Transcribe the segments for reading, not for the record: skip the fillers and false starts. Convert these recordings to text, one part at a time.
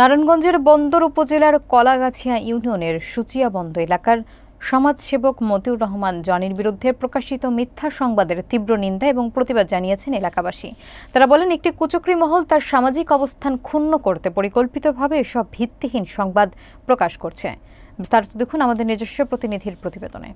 নারায়ণগঞ্জের বন্দর উপজেলার কলাগাছিয়া ইউনিয়নের সুচিয়াবন্দ এলাকার সমাজসেবক মতিউর রহমান জনির বিরুদ্ধে প্রকাশিত মিথ্যা সংবাদের তীব্র নিন্দা এবং প্রতিবাদ জানিয়েছেন এলাকাবাসী। তারা বলেন, একটি কুচক্রী মহল তার সামাজিক অবস্থান ক্ষুণ্ণ করতে পরিকল্পিতভাবে এসব ভিত্তিহীন সংবাদ প্রকাশ করছে। বিস্তারিত দেখুন আমাদের নিজস্ব প্রতিনিধির প্রতিবেদনে।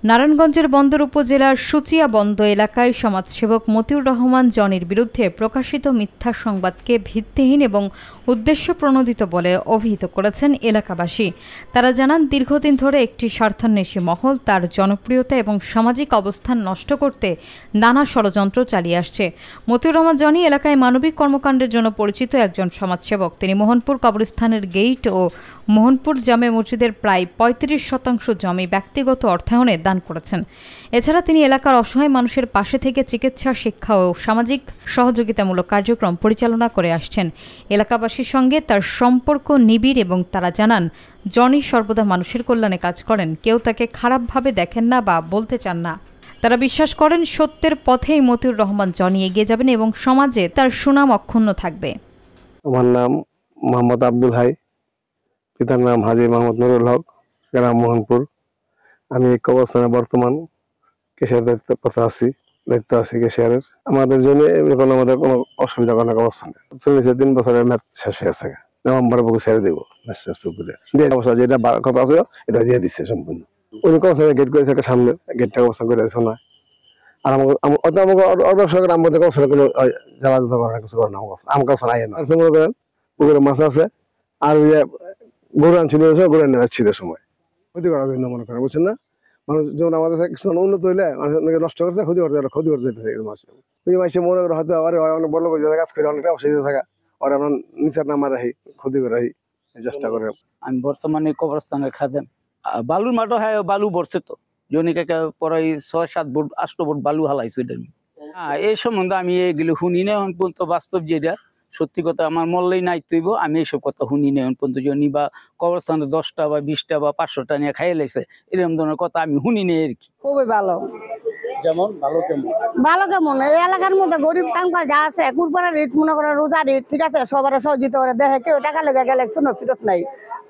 নারায়ণগঞ্জের বন্দর উপজেলার সুচিয়াবন্দ এলাকায় সমাজসেবক মতিউর রহমান জনির বিরুদ্ধে প্রকাশিত মিথ্যা সংবাদকে ভিত্তিহীন এবং উদ্দেশ্যপ্রণোদিত বলে অভিহিত করেছেন এলাকাবাসী। তারা জানান, দীর্ঘদিন ধরে একটি স্বার্থান্বেষী মহল তার জনপ্রিয়তা এবং সামাজিক অবস্থান নষ্ট করতে নানা ষড়যন্ত্র চালিয়ে আসছে। মতিউর রহমান জনি এলাকায় মানবিক কর্মকাণ্ডের জন্য পরিচিত একজন সমাজসেবক। তিনি মোহনপুর কবরস্থানের গেইট ও মোহনপুর জামে মসজিদের প্রায় ৩৫% জমি ব্যক্তিগত অর্থায়নে দান করেছেন। এছাড়া তিনি এলাকার অসহায় মানুষের পাশে থেকে চিকিৎসা, শিক্ষা ও সামাজিক সহযোগিতামূলক কার্যক্রম পরিচালনা করে আসছেন। এলাকাবাসীর সঙ্গে তার সম্পর্ক নিবিড় এবং তারা জানান, জনি সর্বদা মানুষের কল্যাণে কাজ করেন। কেউ তাকে খারাপভাবে দেখেন না বা বলতে চান না। তারা বিশ্বাস করেন, সত্যের পথেই মতিউর রহমান জনি এগিয়ে যাবেন এবং সমাজে তার সুনাম অক্ষুণ্ণ থাকবে। আমার নাম মোহাম্মদ আব্দুল হাই, পিতার নাম হাজী মোহাম্মদ নুরুল হক, গ্রাম মোহনপুর। আমি এই কবরস্থানে বর্তমান কেশিয়ার দায়িত্ব আছি কেশিয়ারের। আমাদের জন্য এখন আমাদের কোনো অসুবিধা কোনো কবরস্থানে 3 বছরের ম্যাচ শেষ হয়েছে। নভেম্বরে বুকে ছেড়ে দেবো যেটা কথা আছে এটা দিয়ে দিচ্ছে সম্পূর্ণ। উনি কবরস্থানে গেট করেছে একটা সামনে, গেটটা কবরস্থান করে দিয়েছে না। আর আমাকে আমাদের কবরস্থানে কোনো জ্বালা করে না, কিছু করে না। আমার কবরস্থান আইয়ে না মনে করেন পুকুরে মাছ আছে আর গরু আনছিল, গরু নেওয়া শীতের সময় ক্ষতি করার জন্য মনে করেন, বুঝছেন না? মানুষ যেমন আমাদের কিছু উন্নত হইলে মানুষ নষ্ট করছে, ক্ষতি করতে ওই মাসে মনে করে হয়তো অনেক বড় কাজ করে অনেকটা অসুবিধা থাকা আর আমরা নিচের নামা রাখি, ক্ষতি করে রাখি চেষ্টা করে। আমি বর্তমানে কবরস্থানের খাদেম। বালুর মাঠও হ্যাঁ বালু ভরছে তো জনিকে পরে 6-7 ফুট 8 ফুট বালু হালাইছে। এই সম্বন্ধে আমি এগুলো শুনি না এখন পর্যন্ত। বাস্তব যেটা সত্যি কথা, আমার মরলেই নাই তৈব আমি এইসব কথা শুনি না এখন পর্যন্ত। জনি বা কবরস্থানে 10টা বা 20টা বা 500টা নিয়ে খাইয়ে লাইছে, এরকম ধরনের কথা আমি শুনি না আর কি। খুবই ভালো। যেমন ভালো কেমন এই এলাকার মধ্যে গরিব কাঙ্কাল যা আছে, কুরবানের ঈদ মনে করে, রোজার ঈদ, ঠিক আছে, সবার সহযোগিতা করে দেখে। কেউ টাকা লেগে গেলে শুনো ফিরত নাই,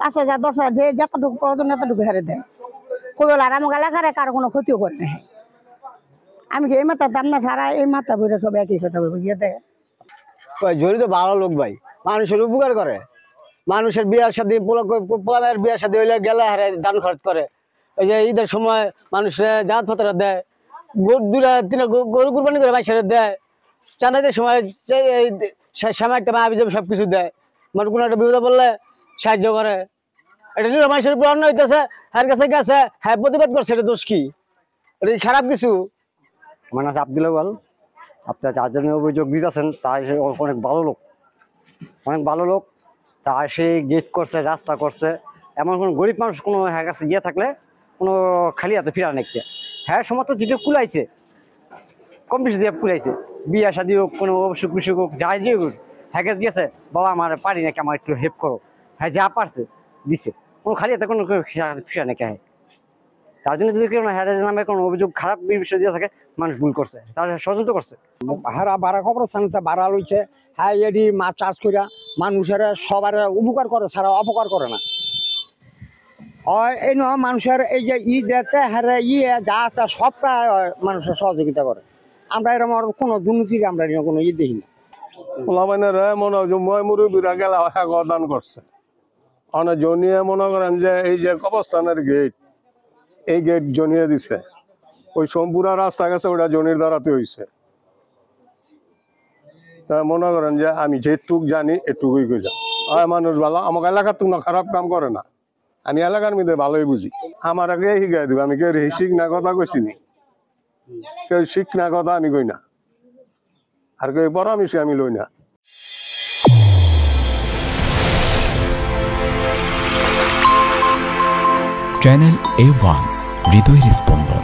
কাছে যা 10 যে যতটুকু প্রয়োজন ততটুকু হারে দেয়। কইল আর আমার এলাকার কারো কোনো ক্ষতিও করে না। আমি কি এই মাথা দাম না, সারা এই মাথা বইটা সব একই কথা বুঝিয়ে দেয়। জনি তো ভালো লোক ভাই, মানুষের উপকার করে। মানুষের বিয়ার সাথে পোলামের বিয়ার সাথে হইলে গেলে হারে দান খরচ করে। এই যে ঈদের সময় মানুষের জাত ফতরা দেয়, গরু কুরবানি করে বাইসারে দেয়। চাঁদাইদের সময় সামাইটা মা আবিজাবে সবকিছু দেয়। মানে কোনো একটা বিপদে বললে সাহায্য করে। এটা নিয়ে মানুষের উপর অন্য হইতেছে, হ্যার কাছে গেছে, হ্যাঁ প্রতিবাদ করছে, এটা দোষ কি? এটা খারাপ কিছু? আমার নাম আব্দুল আওয়াল। আপনার যার জন্য অভিযোগ দিতেছেন তার অনেক ভালো লোক, অনেক ভালো লোক। তা সে গেট করছে, রাস্তা করছে, এমন কোনো গরিব মানুষ কোনো হ্যাঁ কাছে গিয়ে থাকলে কোনো খালি হাতে ফিরা নেই। হ্যাঁ সমস্ত যেটা কুলাইছে, কম বেশি দিয়ে কুলাইছে। বিয়া শাদী হোক, কোনো অসুখ বিসুখ হোক, যাই যে হ্যাঁ কাছে দিয়েছে, বাবা আমার পারি নাকি, আমার একটু হেল্প করো। হ্যাঁ যা পারছে দিছে, কোনো খালি হাতে কোনো ফিরা নেই। হ্যাঁ তার জন্য যদি কোনো হ্যাঁ নামে কোনো অভিযোগ খারাপ বিষয় দিয়ে থাকে, মানুষ ভুল করছে, তার ষড়যন্ত্র করছে। হারা বাড়া কবরস্থান বাড়া লইছে, হ্যাঁ এটি মাছ চাষ করিয়া মানুষের সবার উপকার করে, সারা অপকার করে না। এই নয় মানুষের এই যে যেতে হারে যা আছে সবটা মানুষের সহযোগিতা করে। আমরা এরকম কোনো দুর্নীতির আমরা কোনো দেখি না। মনে হয় মুরব্বীরা গেলা দান করছে। অনেক জনিয়ে মনে করেন যে এই যে কবরস্থানের গেট, এই গেট জনিয়ে দিছে, ওই সম্পূর্ণ রাস্তা গেছে ওটা জনির দ্বারাতে হয়েছে। তা মনে করেন যে আমি যেটুক জানি এটুকুই কই যা মানুষ ভালো। আমার এলাকার তো খারাপ কাম করে না, আমি এলাকার মধ্যে ভালোই বুঝি। আমার আগে শিখাই দিব, আমি কেউ শিখ না কথা কইছি নি, কেউ শিখ না কথা আমি কই না, আর কেউ পরামর্শ আমি লই না। চ্যানেল A1 হৃদয়ের স্পন্দন।